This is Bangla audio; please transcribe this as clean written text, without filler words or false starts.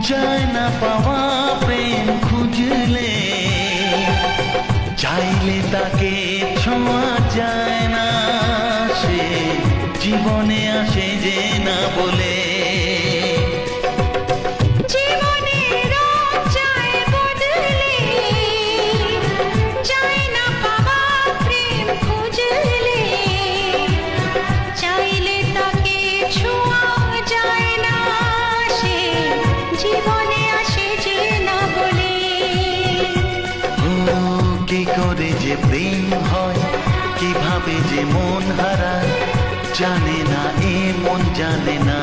যায় না পাওয়া প্রেম খুঁজলে, চাইলে তাকে ছোঁয়া যায় না, সে জীবনে আসে যে না বলে। কি করে যে প্রেম হয়, কিভাবে যে মন হারায়, জানে না এ মন জানে না।